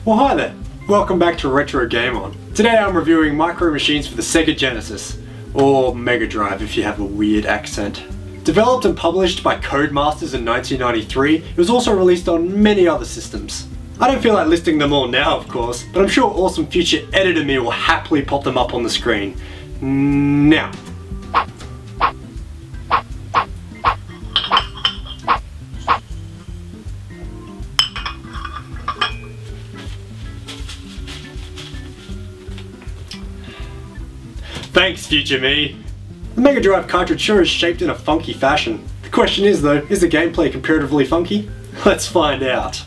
Well, hi there. Welcome back to Retro Game On. Today I'm reviewing Micro Machines for the Sega Genesis, or Mega Drive if you have a weird accent. Developed and published by Codemasters in 1993, it was also released on many other systems. I don't feel like listing them all now, of course, but I'm sure awesome future editor me will happily pop them up on the screen. Now. Thanks, future me! The Mega Drive cartridge sure is shaped in a funky fashion. The question is though, is the gameplay comparatively funky? Let's find out.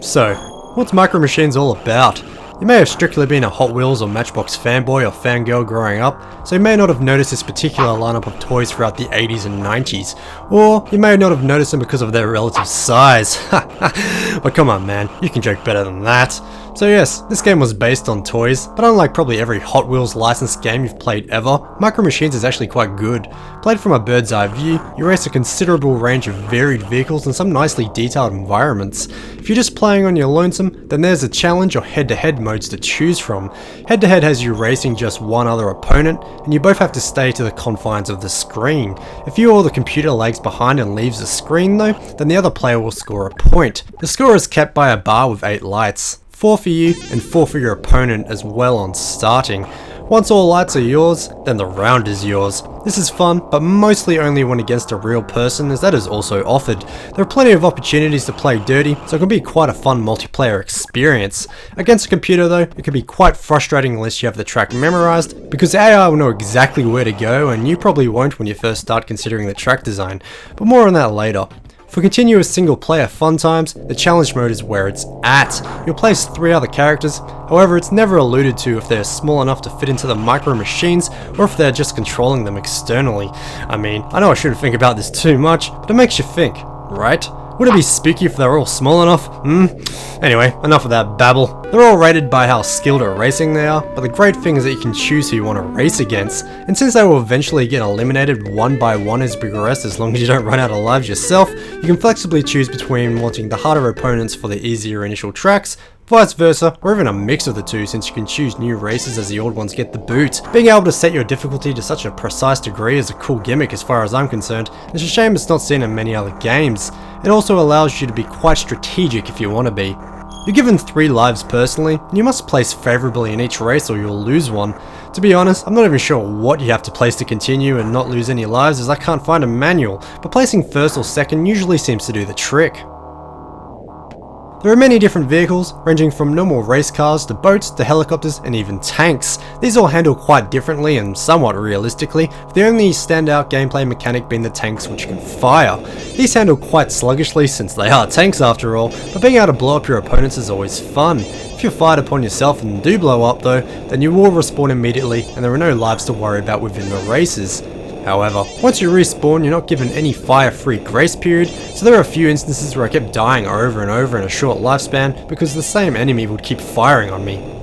So, what's Micro Machines all about? You may have strictly been a Hot Wheels or Matchbox fanboy or fangirl growing up, so you may not have noticed this particular lineup of toys throughout the 80s and 90s, or you may not have noticed them because of their relative size. But come on man, you can joke better than that. So yes, this game was based on toys, but unlike probably every Hot Wheels licensed game you've played ever, Micro Machines is actually quite good. Played from a bird's eye view, you race a considerable range of varied vehicles and some nicely detailed environments. If you're just playing on your lonesome, then there's a challenge or head-to-head modes to choose from. Head-to-head has you racing just one other opponent, and you both have to stay to the confines of the screen. If you or the computer lags behind and leaves the screen though, then the other player will score a point. The score is kept by a bar with 8 lights. 4 for you and 4 for your opponent as well on starting. Once all lights are yours, then the round is yours. This is fun, but mostly only when against a real person, as that is also offered. There are plenty of opportunities to play dirty, so it can be quite a fun multiplayer experience. Against a computer though, it can be quite frustrating unless you have the track memorized, because AI will know exactly where to go, and you probably won't when you first start considering the track design, but more on that later. For continuous single player fun times, the challenge mode is where it's at. You'll play as 3 other characters, however it's never alluded to if they're small enough to fit into the Micro Machines or if they're just controlling them externally. I mean, I know I shouldn't think about this too much, but it makes you think, right? Would it be spooky if they were all small enough? Anyway, enough of that babble. They're all rated by how skilled at racing they are, but the great thing is that you can choose who you want to race against, and since they will eventually get eliminated one by one as you progress as long as you don't run out of lives yourself, you can flexibly choose between wanting the harder opponents for the easier initial tracks, vice versa, or even a mix of the two since you can choose new races as the old ones get the boot. Being able to set your difficulty to such a precise degree is a cool gimmick as far as I'm concerned, and it's a shame it's not seen in many other games. It also allows you to be quite strategic if you want to be. You're given 3 lives personally, and you must place favourably in each race or you'll lose one. To be honest, I'm not even sure what you have to place to continue and not lose any lives as I can't find a manual, but placing first or second usually seems to do the trick. There are many different vehicles, ranging from normal race cars to boats to helicopters and even tanks. These all handle quite differently and somewhat realistically, with the only standout gameplay mechanic being the tanks which can fire. These handle quite sluggishly since they are tanks after all, but being able to blow up your opponents is always fun. If you're fired upon yourself and do blow up though, then you will respawn immediately and there are no lives to worry about within the races. However, once you respawn, you're not given any fire-free grace period, so there are a few instances where I kept dying over and over in a short lifespan because the same enemy would keep firing on me.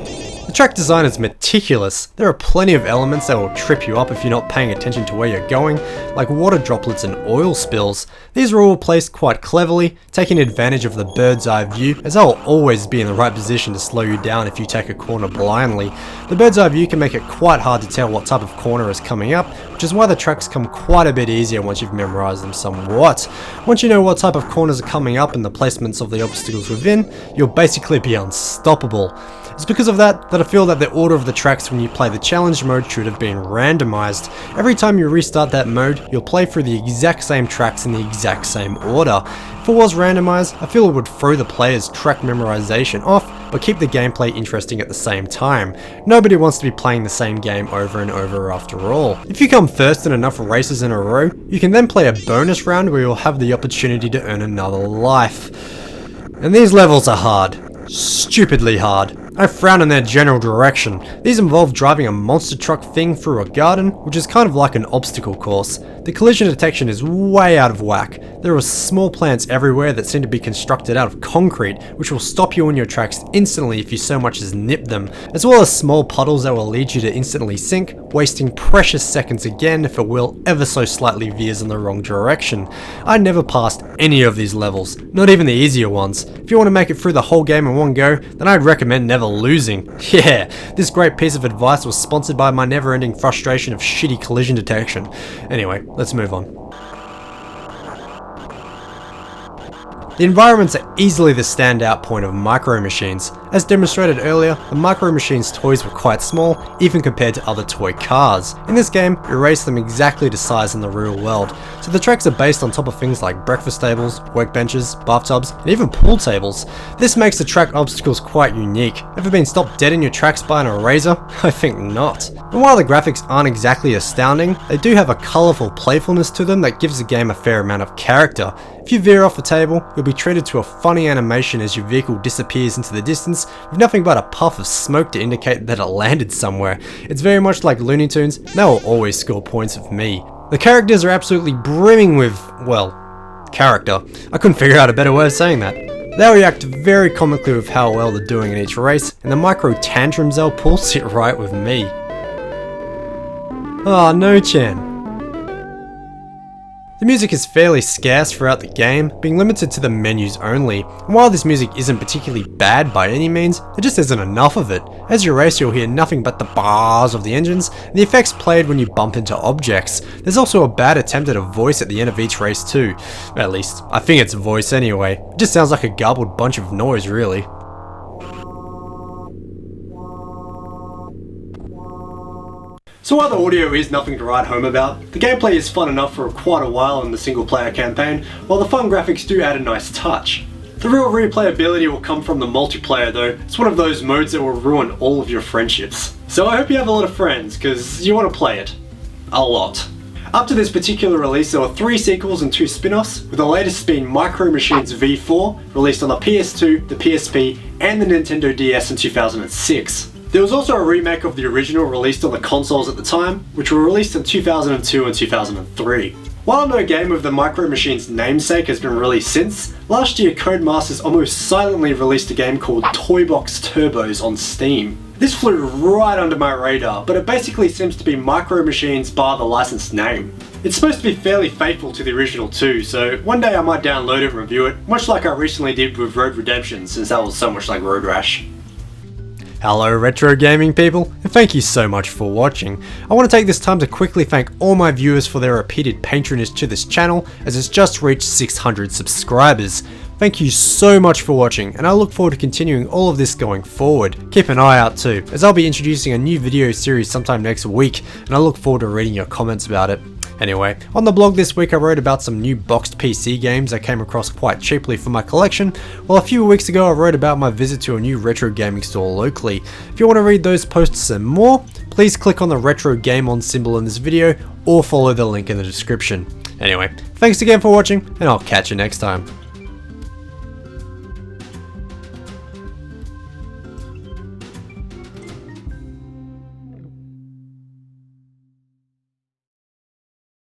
The track design is meticulous. There are plenty of elements that will trip you up if you're not paying attention to where you're going, like water droplets and oil spills. These are all placed quite cleverly, taking advantage of the bird's eye view, as they'll always be in the right position to slow you down if you take a corner blindly. The bird's eye view can make it quite hard to tell what type of corner is coming up, which is why the tracks come quite a bit easier once you've memorized them somewhat. Once you know what type of corners are coming up and the placements of the obstacles within, you'll basically be unstoppable. It's because of that I feel that the order of the tracks when you play the challenge mode should have been randomized. Every time you restart that mode, you'll play through the exact same tracks in the exact same order. If it was randomized, I feel it would throw the player's track memorization off, but keep the gameplay interesting at the same time. Nobody wants to be playing the same game over and over after all. If you come first in enough races in a row, you can then play a bonus round where you'll have the opportunity to earn another life. And these levels are hard. Stupidly hard. I frown on their general direction. These involve driving a monster truck thing through a garden, which is kind of like an obstacle course. The collision detection is way out of whack. There are small plants everywhere that seem to be constructed out of concrete, which will stop you in your tracks instantly if you so much as nip them, as well as small puddles that will lead you to instantly sink, wasting precious seconds again if a wheel ever so slightly veers in the wrong direction. I never passed any of these levels, not even the easier ones. If you want to make it through the whole game in one go, then I'd recommend never losing. Yeah, this great piece of advice was sponsored by my never-ending frustration of shitty collision detection. Anyway, let's move on. The environments are easily the standout point of Micro Machines. As demonstrated earlier, the Micro Machines toys were quite small, even compared to other toy cars. In this game, you race them exactly to size in the real world, so the tracks are based on top of things like breakfast tables, workbenches, bathtubs, and even pool tables. This makes the track obstacles quite unique. Ever been stopped dead in your tracks by an eraser? I think not. And while the graphics aren't exactly astounding, they do have a colourful playfulness to them that gives the game a fair amount of character. If you veer off the table, you'll be treated to a funny animation as your vehicle disappears into the distance with nothing but a puff of smoke to indicate that it landed somewhere. It's very much like Looney Tunes, and they will always score points with me. The characters are absolutely brimming with, well, character. I couldn't figure out a better way of saying that. They'll react very comically with how well they're doing in each race, and the micro tantrums they'll pull sit right with me. Ah, no Chan. The music is fairly scarce throughout the game, being limited to the menus only, and while this music isn't particularly bad by any means, there just isn't enough of it. As you race, you'll hear nothing but the bars of the engines, and the effects played when you bump into objects. There's also a bad attempt at a voice at the end of each race too. At least, I think it's a voice anyway. It just sounds like a garbled bunch of noise really. So while the audio is nothing to write home about, the gameplay is fun enough for quite a while in the single player campaign, while the fun graphics do add a nice touch. The real replayability will come from the multiplayer though. It's one of those modes that will ruin all of your friendships. So I hope you have a lot of friends, because you want to play it. A lot. Up to this particular release there were 3 sequels and 2 spin-offs, with the latest being Micro Machines V4, released on the PS2, the PSP, and the Nintendo DS in 2006. There was also a remake of the original released on the consoles at the time, which were released in 2002 and 2003. While no game of the Micro Machines namesake has been released since, last year Codemasters almost silently released a game called Toy Box Turbos on Steam. This flew right under my radar, but it basically seems to be Micro Machines bar the licensed name. It's supposed to be fairly faithful to the original too, so one day I might download it and review it, much like I recently did with Road Redemption, since that was so much like Road Rash. Hello retro gaming people, and thank you so much for watching. I want to take this time to quickly thank all my viewers for their repeated patronage to this channel, as it's just reached 600 subscribers. Thank you so much for watching, and I look forward to continuing all of this going forward. Keep an eye out too, as I'll be introducing a new video series sometime next week, and I look forward to reading your comments about it. Anyway, on the blog this week I wrote about some new boxed PC games I came across quite cheaply for my collection, while a few weeks ago I wrote about my visit to a new retro gaming store locally. If you want to read those posts and more, please click on the retro game on symbol in this video, or follow the link in the description. Anyway, thanks again for watching, and I'll catch you next time.